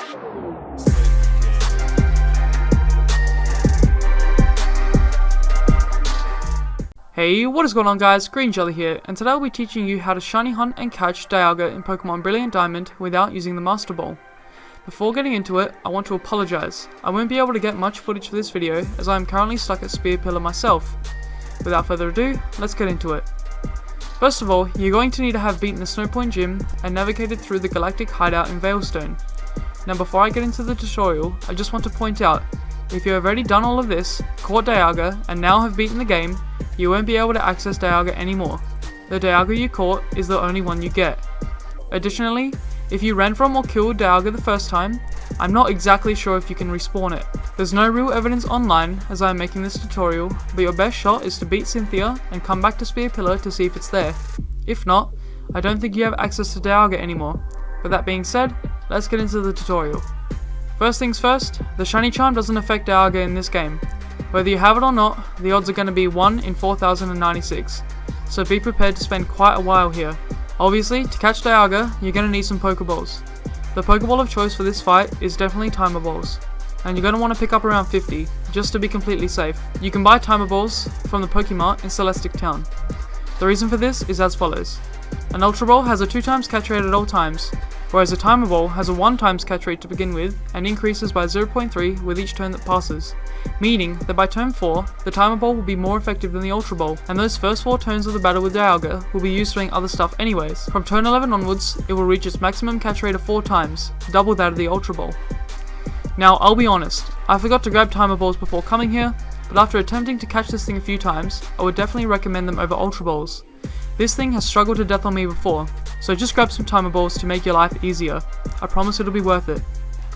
Hey, what is going on guys, Green Jelly here, and today I'll be teaching you how to shiny hunt and catch Dialga in Pokemon Brilliant Diamond without using the Master Ball. Before getting into it, I want to apologise. I won't be able to get much footage for this video as I am currently stuck at Spear Pillar myself. Without further ado, let's get into it. First of all, you're going to need to have beaten the Snowpoint Gym and navigated through the Galactic Hideout in Veilstone. Now before I get into the tutorial, I just want to point out, if you have already done all of this, caught Dialga, and now have beaten the game, you won't be able to access Dialga anymore. The Dialga you caught is the only one you get. Additionally, if you ran from or killed Dialga the first time, I'm not exactly sure if you can respawn it. There's no real evidence online as I am making this tutorial, but your best shot is to beat Cynthia and come back to Spear Pillar to see if it's there. If not, I don't think you have access to Dialga anymore. But that being said, let's get into the tutorial. First things first, the Shiny Charm doesn't affect Dialga in this game. Whether you have it or not, the odds are going to be 1 in 4096, so be prepared to spend quite a while here. Obviously, to catch Dialga, you're going to need some Pokeballs. The Pokeball of choice for this fight is definitely Timer Balls, and you're going to want to pick up around 50, just to be completely safe. You can buy Timer Balls from the Pokemart in Celestic Town. The reason for this is as follows. An Ultra Ball has a 2x catch rate at all times, whereas a Timer Ball has a 1x catch rate to begin with and increases by 0.3 with each turn that passes, meaning that by turn 4, the Timer Ball will be more effective than the Ultra Ball, and those first 4 turns of the battle with Dialga will be used doing other stuff anyways. From turn 11 onwards, it will reach its maximum catch rate of 4 times, double that of the Ultra Ball. Now, I'll be honest, I forgot to grab Timer Balls before coming here, but after attempting to catch this thing a few times, I would definitely recommend them over Ultra Balls. This thing has struggled to death on me before, so just grab some Timer Balls to make your life easier. I promise it'll be worth it.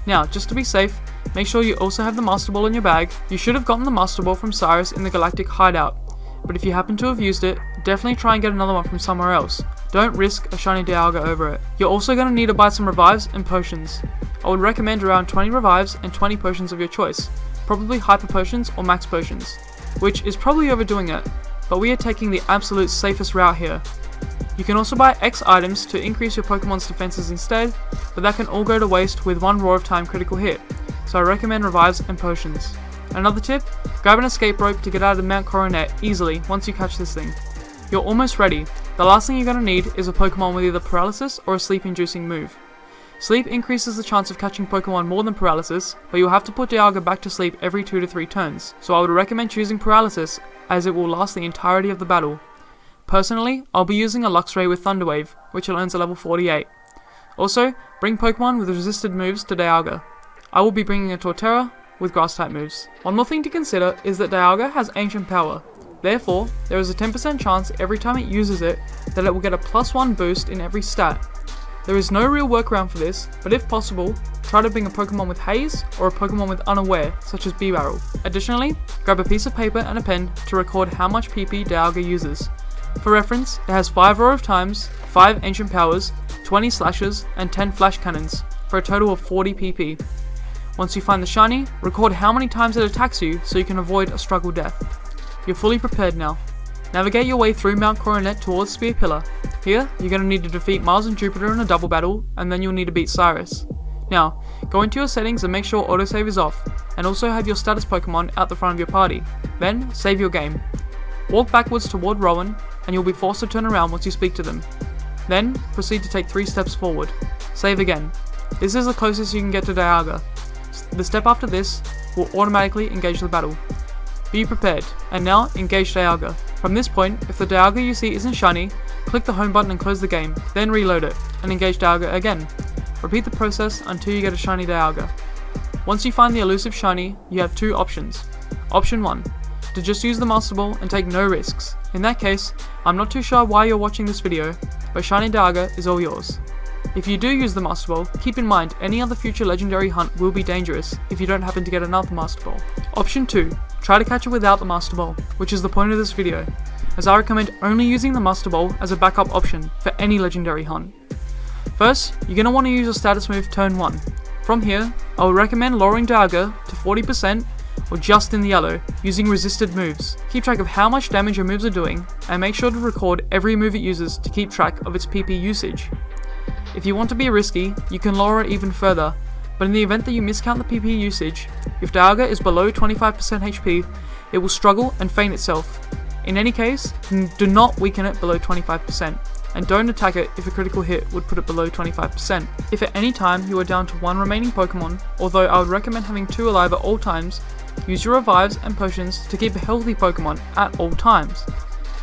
Now, just to be safe, make sure you also have the Master Ball in your bag. You should have gotten the Master Ball from Cyrus in the Galactic Hideout, but if you happen to have used it, definitely try and get another one from somewhere else. Don't risk a shiny Dialga over it. You're also going to need to buy some revives and potions. I would recommend around 20 revives and 20 potions of your choice, probably hyper potions or max potions, which is probably overdoing it, but we are taking the absolute safest route here. You can also buy X items to increase your Pokemon's defenses instead, but that can all go to waste with one Roar of Time critical hit, so I recommend revives and potions. Another tip, grab an escape rope to get out of Mount Coronet easily once you catch this thing. You're almost ready. The last thing you're going to need is a Pokemon with either paralysis or a sleep inducing move. Sleep increases the chance of catching Pokemon more than paralysis, but you'll have to put Dialga back to sleep every 2 to 3 turns, so I would recommend choosing paralysis as it will last the entirety of the battle. Personally, I'll be using a Luxray with Thunder Wave, which will earn to level 48. Also, bring Pokemon with resisted moves to Dialga. I will be bringing a Torterra with Grass type moves. One more thing to consider is that Dialga has Ancient Power. Therefore, there is a 10% chance every time it uses it that it will get a +1 boost in every stat. There is no real workaround for this, but if possible, try to bring a Pokemon with Haze or a Pokemon with Unaware, such as B-Barrel. Additionally, grab a piece of paper and a pen to record how much PP Dialga uses. For reference, it has 5 Roar of Times, 5 Ancient Powers, 20 Slashes, and 10 Flash Cannons, for a total of 40 PP. Once you find the shiny, record how many times it attacks you so you can avoid a struggle death. You're fully prepared now. Navigate your way through Mount Coronet towards Spear Pillar. Here, you're going to need to defeat Mars and Jupiter in a double battle, and then you'll need to beat Cyrus. Now, go into your settings and make sure autosave is off, and also have your status Pokemon out the front of your party. Then, save your game. Walk backwards toward Rowan, and you'll be forced to turn around once you speak to them. Then, proceed to take 3 steps forward. Save again. This is the closest you can get to Dialga. The step after this will automatically engage the battle. Be prepared, and now engage Dialga. From this point, if the Dialga you see isn't shiny, click the home button and close the game, then reload it, and engage Dialga again. Repeat the process until you get a shiny Dialga. Once you find the elusive shiny, you have 2 options. Option 1, to just use the Master Ball and take no risks. In that case, I'm not too sure why you're watching this video, but shiny Dialga is all yours. If you do use the Master Ball, keep in mind any other future legendary hunt will be dangerous if you don't happen to get another Master Ball. Option 2, try to catch it without the Master Ball, which is the point of this video, as I recommend only using the Master Ball as a backup option for any legendary hunt. First, you're going to want to use your status move turn 1. From here, I would recommend lowering Dialga to 40% or just in the yellow, using resisted moves. Keep track of how much damage your moves are doing, and make sure to record every move it uses to keep track of its PP usage. If you want to be risky, you can lower it even further, but in the event that you miscount the PP usage, if Dialga is below 25% HP, it will struggle and faint itself. In any case, do not weaken it below 25%, and don't attack it if a critical hit would put it below 25%. If at any time you are down to one remaining Pokemon, although I would recommend having 2 alive at all times, use your revives and potions to keep a healthy Pokemon at all times.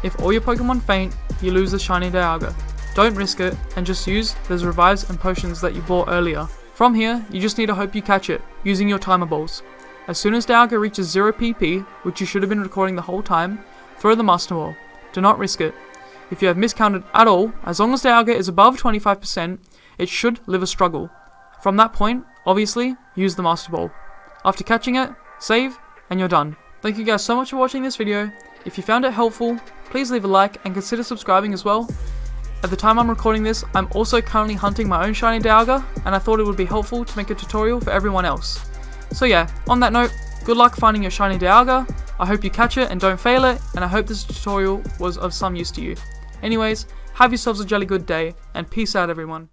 If all your Pokemon faint, you lose the shiny Dialga. Don't risk it, and just use those revives and potions that you bought earlier. From here, you just need to hope you catch it, using your timer balls. As soon as Dialga reaches 0 PP, which you should have been recording the whole time, throw the Masterball. Do not risk it. If you have miscounted at all, as long as Dialga is above 25%, it should live a struggle. From that point, obviously, use the Masterball. After catching it, save, and you're done. Thank you guys so much for watching this video. If you found it helpful, please leave a like and consider subscribing as well. At the time I'm recording this, I'm also currently hunting my own shiny Dialga, and I thought it would be helpful to make a tutorial for everyone else. So yeah, on that note, good luck finding your shiny Dialga. I hope you catch it and don't fail it, and I hope this tutorial was of some use to you. Anyways, have yourselves a jolly good day, and peace out everyone.